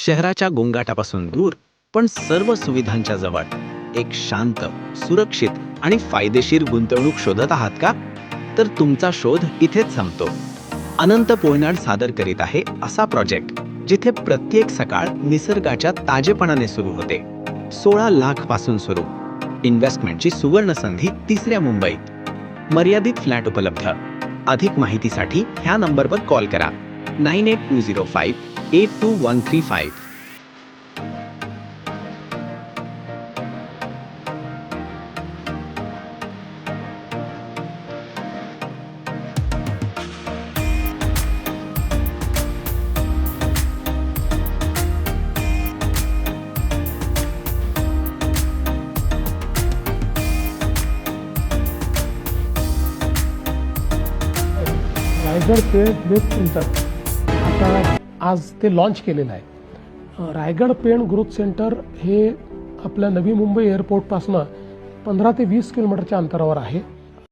शहराच्या गोंगाटापासून दूर पण सर्व सुविधांच्या जवळ एक शांत, सुरक्षित आणि फायदेशीर गुंतवणूक शोधत आहात का? तर तुमचा शोध इथेच संपतो. अनंत पोयनाड सादर करीत आहे असा प्रोजेक्ट जिथे प्रत्येक सकाळ निसर्गाच्या ताजेपणाने सुरू होते. 16 लाख पासून सुरू इन्व्हेस्टमेंटची सुवर्ण संधी 3ऱ्या मुंबईत. मर्यादित फ्लॅट उपलब्ध. अधिक माहितीसाठी ह्या नंबरवर कॉल करा 9820582135. रायगड पेण ग्रोथ सेंटर आता आज ते लॉन्च केलेलं आहे. रायगड पेण ग्रोथ सेंटर हे आपल्या नवी मुंबई एअरपोर्टपासून 15 ते 20 किलोमीटरच्या अंतरावर आहे.